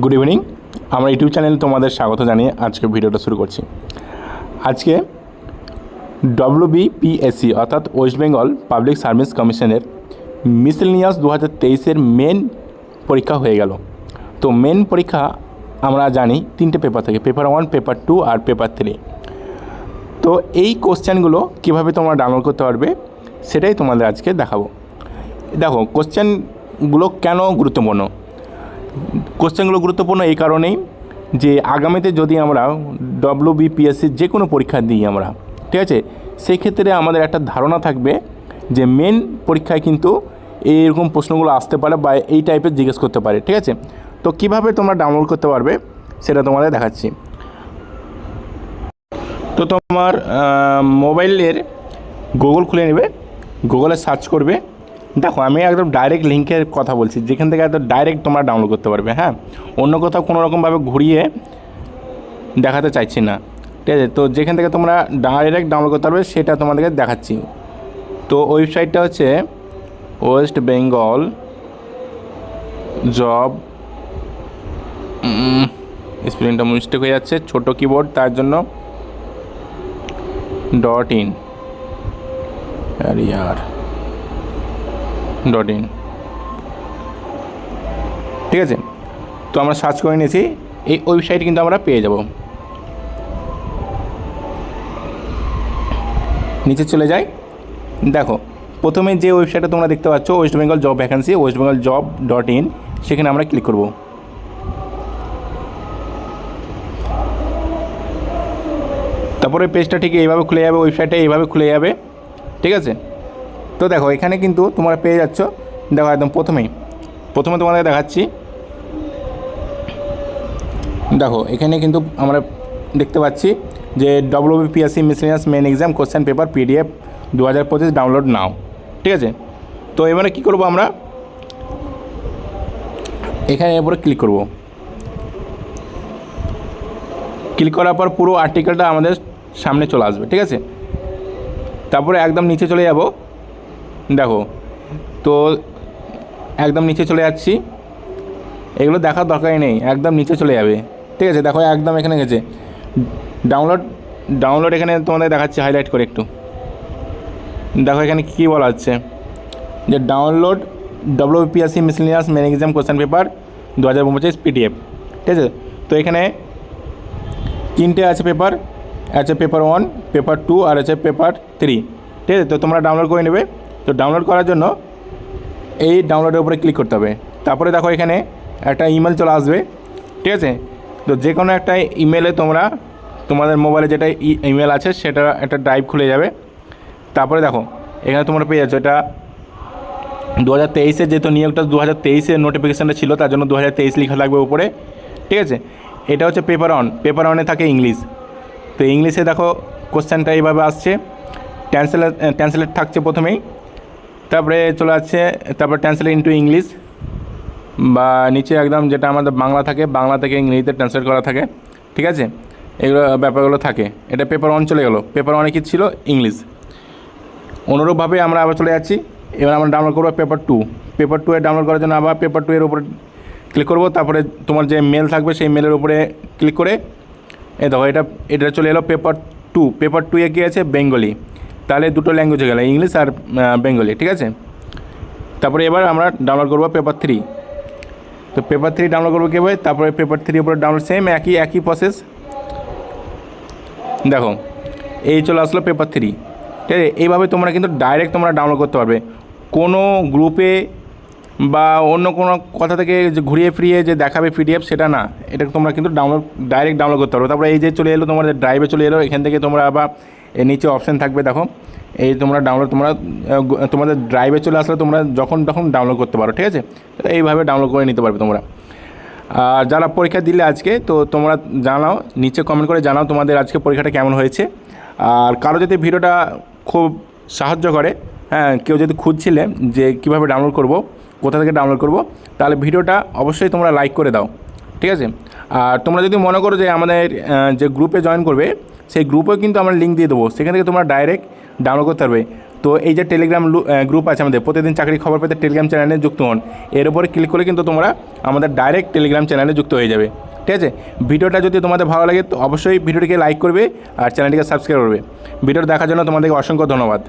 Good evening আমার YouTube চ্যানেলে তোমাদের স্বাগত জানিয়ে আজকে ভিডিওটা শুরু করছি। আজকে ডব্লিউবিপিএসসি অর্থাৎ ওয়েস্ট বেঙ্গল পাবলিক সার্ভিস কমিশনের মিসেলেনিয়াস 2023 মেন পরীক্ষা হয়ে গেল। তো মেন পরীক্ষা আমরা জানি তিনটে পেপার থাকে, পেপার 1, পেপার 2 আর পেপার 3। তো এই কোশ্চেনগুলো কীভাবে তোমরা ডাউনলোড করতে পারবে সেটাই তোমাদের আজকে দেখাবো। দেখো কোশ্চেনগুলো কেন গুরুত্বপূর্ণ। কোশ্চেনগুলো গুরুত্বপূর্ণ এই কারণেই যে আগামীতে যদি আমরা ডব্লিউবিপিএসসির যে কোনো পরীক্ষা দিই আমরা, ঠিক আছে, সেই ক্ষেত্রে আমাদের একটা ধারণা থাকবে যে মেন পরীক্ষায় কিন্তু এইরকম প্রশ্নগুলো আসতে পারে বা এই টাইপের জিজ্ঞেস করতে পারে, ঠিক আছে। তো কিভাবে তোমরা ডাউনলোড করতে পারবে সেটা তোমাদের দেখাচ্ছি। তো তোমার মোবাইলের গুগল খুলে নেবে, গুগলে সার্চ করবে। দেখো আমি একদম ডাইরেক্ট লিঙ্কের কথা বলছি, যেখান থেকে একদম ডাইরেক্ট তোমরা ডাউনলোড করতে পারবে। হ্যাঁ, অন্য কোথাও কোনো রকমভাবে ঘুরিয়ে দেখাতে চাইছি না, ঠিক আছে। তো যেখান থেকে তোমরা ডাইরেক্ট ডাউনলোড করতে পারবে সেটা তোমাদেরকে দেখাচ্ছি। তো ওয়েবসাইটটা হচ্ছে ওয়েস্ট বেঙ্গল জব, স্পেলিংটা মিস্টেক হয়ে যাচ্ছে, ছোটো কিবোর্ড তার জন্য .in .in, ঠিক আছে। তো আমরা সার্চ করে নিয়েছি, এই ওয়েবসাইট কিন্তু আমরা পেয়ে যাব। নিচে চলে যাই, দেখো প্রথমে যে ওয়েবসাইটটা তোমরা দেখতে পাচ্ছ West Bengal job vacancy, West Bengal job .in, সেখানে আমরা ক্লিক করব। তারপরে পেজটা ঠিক এইভাবে খুলে যাবে, ওয়েবসাইটটা এইভাবে খুলে যাবে, ঠিক আছে। তো দেখো এখানে কিন্তু তোমরা পেয়ে যাচ্ছ, দেখো একদম প্রথমে তোমাদের দেখাচ্ছি। দেখো এখানে কিন্তু আমরা দেখতে পাচ্ছি যে WBPSC miscellaneous main exam question paper PDF 2025 download নাও, ঠিক আছে। তো এবারে কী করব, আমরা এখানে এরপরে ক্লিক করব। ক্লিক করার পর পুরো আর্টিকেলটা আমাদের সামনে চলে আসবে, ঠিক আছে। তারপরে একদম নিচে চলে যাব, দেখো তো একদম নিচে চলে যাচ্ছি, এগুলো দেখার দরকারই নেই, একদম নিচে চলে যাবে, ঠিক আছে। দেখো একদম এখানে গেছে ডাউনলোড এখানে তোমাদের দেখাচ্ছি হাইলাইট করে একটু। দেখো এখানে কী বলা হচ্ছে যে download WBPSC miscellaneous main exam question paper 2025 PDF, ঠিক আছে। তো এখানে তিনটে আছে পেপার, আছে পেপার 1, পেপার 2 আর আছে পেপার 3, ঠিক আছে। তো তোমরা ডাউনলোড করে নেবে। তো ডাউনলোড করার জন্য এই ডাউনলোডের উপরে ক্লিক করতে হবে। তারপরে দেখো এখানে একটা ইমেল চলে আসবে, ঠিক আছে। তো যে কোনো একটা ইমেলে তোমরা তোমাদের মোবাইলে যেটা ইমেল আছে সেটা একটা ড্রাইভ খুলে যাবে। তারপরে দেখো এখানে তোমরা পেয়ে যাচ্ছ, এটা 2023-এর যেহেতু নিয়োগটা 2023-এর নোটিফিকেশানটা ছিল, তার জন্য 2023 লেখা থাকবে উপরে, ঠিক আছে। এটা হচ্ছে পেপার 1, পেপার 1-এ থাকে ইংলিশ। তো ইংলিশে দেখো কোশ্চেনটা এইভাবে আসছে, ট্রান্সলেট থাকছে প্রথমেই, তারপরে চলে আসছে, তারপর ট্রান্সলেট ইনটু ইংলিশ, বা নিচে একদম যেটা আমাদের বাংলা থাকে, বাংলা থেকে ইংরেজিতে ট্রান্সলেট করা থাকে, ঠিক আছে। এগুলো ব্যাপারগুলো থাকে। এটা পেপার 1 চলে গেলো, পেপার 1-এ কী ছিল, ইংলিশ। অনুরূপভাবে আমরা আবার চলে যাচ্ছি, এবার আমরা ডাউনলোড করবো পেপার 2। পেপার 2 ডাউনলোড করার জন্য আবার পেপার 2-এর উপরে ক্লিক করব। তারপরে তোমার যে মেল থাকবে সেই মেলের উপরে ক্লিক করে এই দেখো এটা চলে এলো পেপার 2। পেপার 2-এ কী আছে, বেঙ্গলি, তাহলে দুটো ল্যাঙ্গুয়েজ হয়ে গেল, ইংলিশ আর বেঙ্গলি, ঠিক আছে। তারপরে এবার আমরা ডাউনলোড করবো পেপার 3। তো পেপার 3 ডাউনলোড করবো কীভাবে, তারপরে পেপার 3 উপরে ডাউনলোড, সেম একই প্রসেস। দেখো এই চলে আসলো পেপার 3, ঠিক আছে। এইভাবে তোমরা কিন্তু ডাইরেক্ট তোমরা ডাউনলোড করতে পারবে, কোনো গ্রুপে বা অন্য কোনো কথা থেকে যে ঘুরিয়ে ফিরিয়ে যে দেখাবে PDF সেটা না, এটা তোমরা কিন্তু ডাইরেক্ট ডাউনলোড করতে পারবে। তারপরে এই যে চলে এলো তোমাদের ড্রাইভে চলে এলো, এখান থেকে তোমরা আবার এর নিচে অপশান থাকবে, দেখো এই তোমরা ডাউনলোড তোমাদের ড্রাইভে চলে আসলে তোমরা যখন ডাউনলোড করতে পারো, ঠিক আছে। তো এইভাবে ডাউনলোড করে নিতে পারবে তোমরা। আর যারা পরীক্ষা দিলে আজকে, তো তোমরা জানাও, নিচে কমেন্ট করে জানাও তোমাদের আজকে পরীক্ষাটা কেমন হয়েছে। আর কারো যদি ভিডিওটা খুব সাহায্য করে, হ্যাঁ, কেউ যদি খুঁজছিলে যে কীভাবে ডাউনলোড করব, কোথা থেকে ডাউনলোড করব, তাহলে ভিডিওটা অবশ্যই তোমরা লাইক করে দাও, ঠিক আছে। আর তোমরা যদি মনে করো যে আমাদের যে গ্রুপে জয়েন করবে, সেই গ্রুপেও কিন্তু আমরা লিঙ্ক দিয়ে দেবো, সেখান থেকে তোমরা ডাইরেক্ট ডাউনলোড করতে পারবে। তো এই যে টেলিগ্রাম গ্রুপ আছে আমাদের, প্রতিদিন চাকরি খবর পেতে টেলিগ্রাম চ্যানেলে যুক্ত হন। এর উপরে ক্লিক করে কিন্তু তোমরা আমাদের ডাইরেক্ট টেলিগ্রাম চ্যানেলে যুক্ত হয়ে যাবে। ঠিক আছে, ভিডিওটা যদি তোমাদের ভালো লাগে তো অবশ্যই ভিডিওটিকে লাইক করবে আর চ্যানেলটিকে সাবস্ক্রাইব করবে। ভিডিওটা দেখার জন্য তোমাদেরকে অসংখ্য ধন্যবাদ।